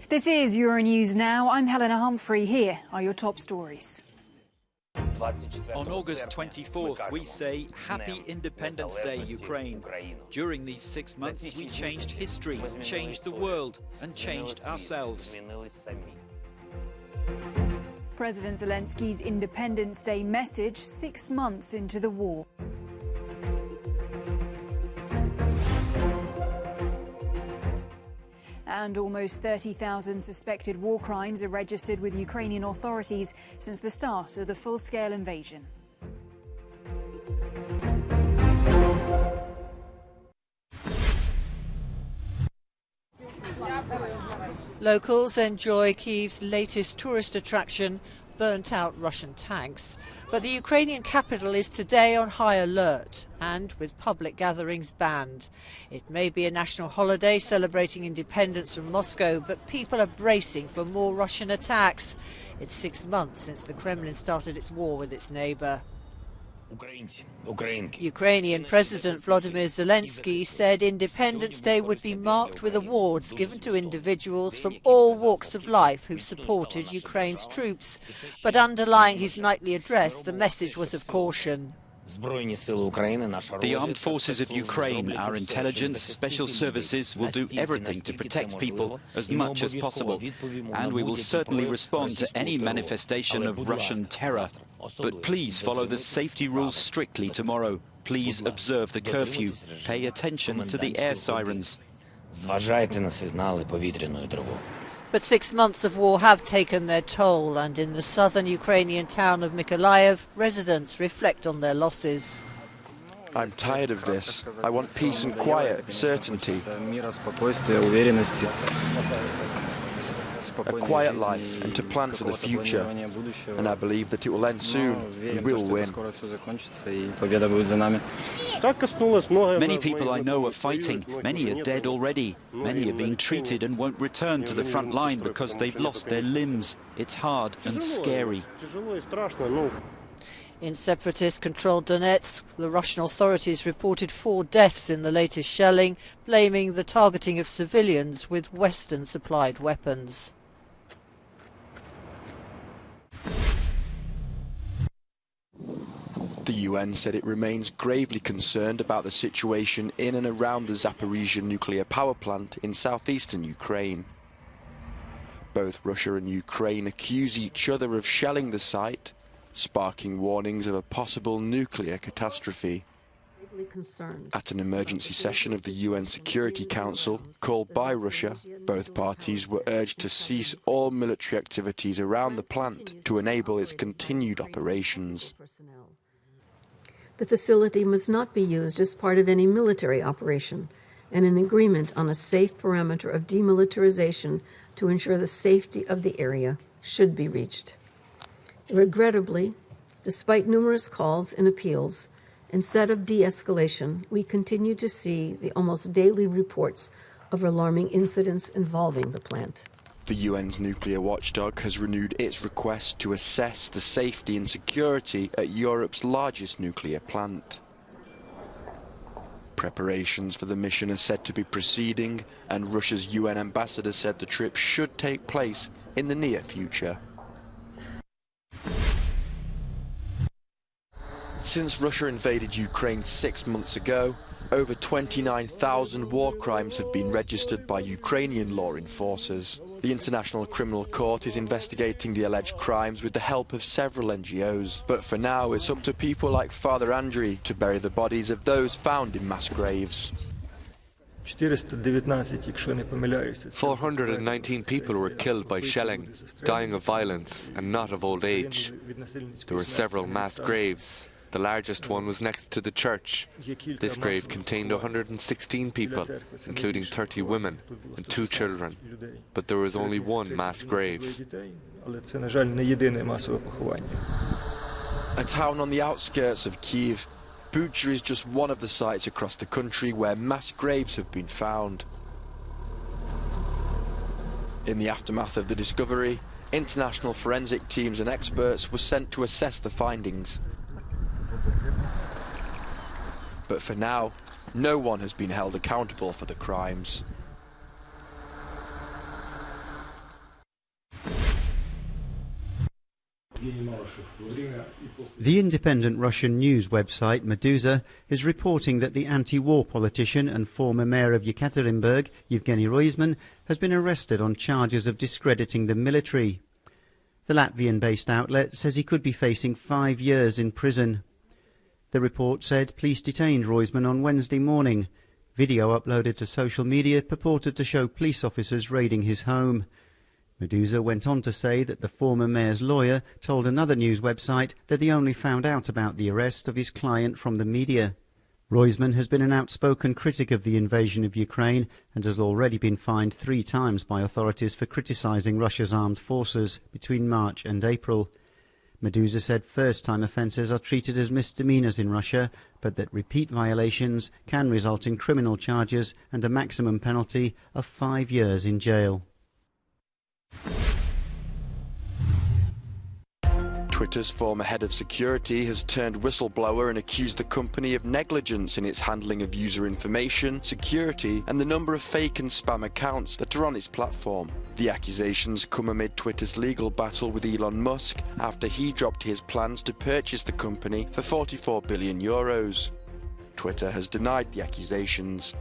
This is Euronews Now. I'm Helena Humphrey. Here are your top stories. On August 24th, we say Happy Independence Day, Ukraine. During these 6 months, we changed history, changed the world, and changed ourselves. President Zelensky's Independence Day message 6 months into the war. And almost 30,000 suspected war crimes are registered with Ukrainian authorities since the start of the full-scale invasion. Locals enjoy Kyiv's latest tourist attraction, burnt-out Russian tanks. But the Ukrainian capital is today on high alert and with public gatherings banned. It may be a national holiday celebrating independence from Moscow, but people are bracing for more Russian attacks. It's 6 months since the Kremlin started its war with its neighbour. Ukrainian President Volodymyr Zelensky said Independence Day would be marked with awards given to individuals from all walks of life who've supported Ukraine's troops. But underlying his nightly address, the message was of caution. The armed forces of Ukraine, our intelligence, special services will do everything to protect people as much as possible. And we will certainly respond to any manifestation of Russian terror. But please follow the safety rules strictly tomorrow. Please observe the curfew. Pay attention to the air sirens. But 6 months of war have taken their toll, and in the southern Ukrainian town of Mykolaiv, residents reflect on their losses. I'm tired of this. I want peace and quiet, certainty. A quiet life and to plan for the future. And I believe that it will end soon and we'll win. Many people I know are fighting. Many are dead already. Many are being treated and won't return to the front line because they've lost their limbs. It's hard and scary. In separatist-controlled Donetsk, the Russian authorities reported 4 deaths in the latest shelling, blaming the targeting of civilians with Western-supplied weapons. The UN said it remains gravely concerned about the situation in and around the Zaporizhzhia nuclear power plant in southeastern Ukraine. Both Russia and Ukraine accuse each other of shelling the site, sparking warnings of a possible nuclear catastrophe. At an emergency session of the UN Security Council, called by Russia, both parties were urged to cease all military activities around the plant to enable its continued operations. The facility must not be used as part of any military operation, and an agreement on a safe parameter of demilitarization to ensure the safety of the area should be reached. Regrettably, despite numerous calls and appeals, instead of de-escalation, we continue to see the almost daily reports of alarming incidents involving the plant. The UN's nuclear watchdog has renewed its request to assess the safety and security at Europe's largest nuclear plant. Preparations for the mission are said to be proceeding, and Russia's UN ambassador said the trip should take place in the near future. Since Russia invaded Ukraine 6 months ago, over 29,000 war crimes have been registered by Ukrainian law enforcers. The International Criminal Court is investigating the alleged crimes with the help of several NGOs. But for now, it's up to people like Father Andriy to bury the bodies of those found in mass graves. 419 people were killed by shelling, dying of violence and not of old age. There were several mass graves. The largest one was next to the church. This grave contained 116 people, including 30 women and 2 children. But there was only one mass grave. A town on the outskirts of Kyiv, Bucha is just one of the sites across the country where mass graves have been found. In the aftermath of the discovery, international forensic teams and experts were sent to assess the findings. But for now, no one has been held accountable for the crimes. The independent Russian news website Meduza is reporting that the anti-war politician and former mayor of Yekaterinburg, Yevgeny Roizman, has been arrested on charges of discrediting the military. The Latvian-based outlet says he could be facing 5 years in prison. The report said police detained Roizman on Wednesday morning. Video uploaded to social media purported to show police officers raiding his home. Meduza went on to say that the former mayor's lawyer told another news website that he only found out about the arrest of his client from the media. Roizman has been an outspoken critic of the invasion of Ukraine and has already been fined 3 times by authorities for criticising Russia's armed forces between March and April. Meduza said first-time offences are treated as misdemeanours in Russia, but that repeat violations can result in criminal charges and a maximum penalty of 5 years in jail. Twitter's former head of security has turned whistleblower and accused the company of negligence in its handling of user information, security, and the number of fake and spam accounts that are on its platform. The accusations come amid Twitter's legal battle with Elon Musk after he dropped his plans to purchase the company for €44 billion. Twitter has denied the accusations.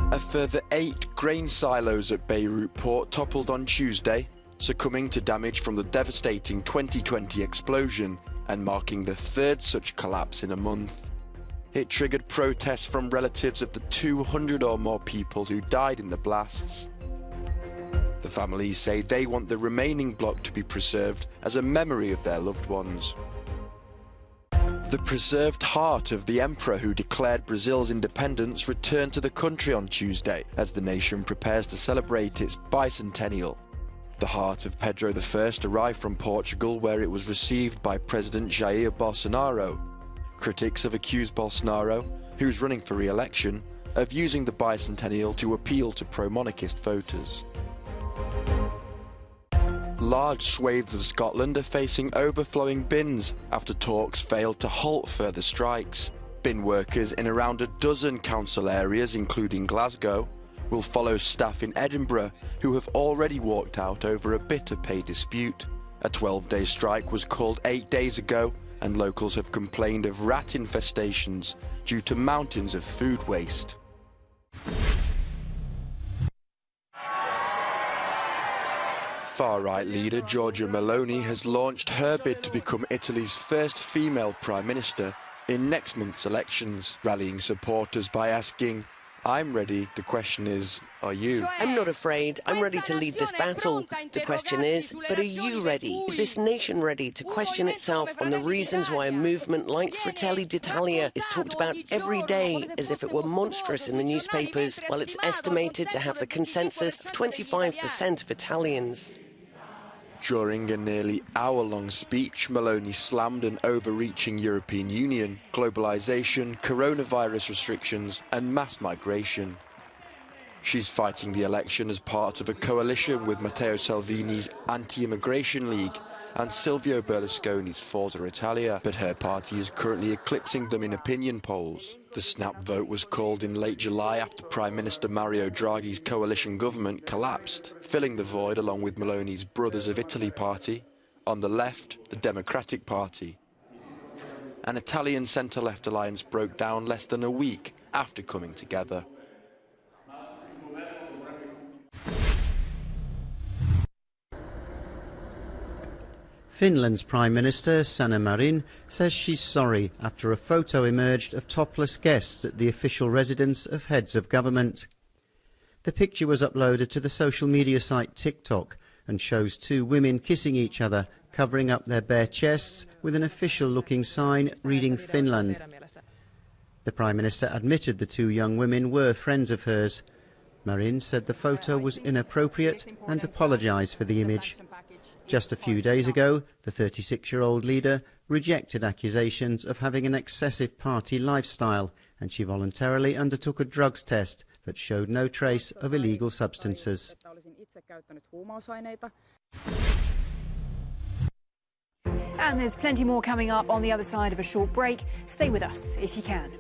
A further 8 grain silos at Beirut port toppled on Tuesday, succumbing to damage from the devastating 2020 explosion and marking the 3rd such collapse in a month. It triggered protests from relatives of the 200 or more people who died in the blasts. The families say they want the remaining block to be preserved as a memory of their loved ones. The preserved heart of the emperor who declared Brazil's independence returned to the country on Tuesday as the nation prepares to celebrate its bicentennial. The heart of Pedro I arrived from Portugal, where it was received by President Jair Bolsonaro. Critics have accused Bolsonaro, who's running for re-election, of using the bicentennial to appeal to pro-monarchist voters. Large swathes of Scotland are facing overflowing bins after talks failed to halt further strikes. Bin workers in around a dozen council areas, including Glasgow, will follow staff in Edinburgh who have already walked out over a bitter pay dispute. A 12-day strike was called 8 days ago, and locals have complained of rat infestations due to mountains of food waste. Far-right leader Giorgia Meloni has launched her bid to become Italy's first female prime minister in next month's elections, rallying supporters by asking, "I'm ready, the question is, are you?" I'm not afraid. I'm ready to lead this battle. The question is, but are you ready? Is this nation ready to question itself on the reasons why a movement like Fratelli d'Italia is talked about every day as if it were monstrous in the newspapers, while it's estimated to have the consensus of 25% of Italians? During a nearly hour-long speech, Meloni slammed an overreaching European Union, globalisation, coronavirus restrictions and mass migration. She's fighting the election as part of a coalition with Matteo Salvini's Anti-Immigration League and Silvio Berlusconi's Forza Italia, but her party is currently eclipsing them in opinion polls. The snap vote was called in late July after Prime Minister Mario Draghi's coalition government collapsed, filling the void along with Meloni's Brothers of Italy party, on the left, the Democratic Party. An Italian centre-left alliance broke down less than a week after coming together. Finland's Prime Minister, Sanna Marin, says she's sorry after a photo emerged of topless guests at the official residence of heads of government. The picture was uploaded to the social media site TikTok and shows 2 women kissing each other, covering up their bare chests with an official-looking sign reading Finland. The Prime Minister admitted the 2 young women were friends of hers. Marin said the photo was inappropriate and apologised for the image. Just a few days ago, the 36-year-old leader rejected accusations of having an excessive party lifestyle, and she voluntarily undertook a drugs test that showed no trace of illegal substances. And there's plenty more coming up on the other side of a short break. Stay with us if you can.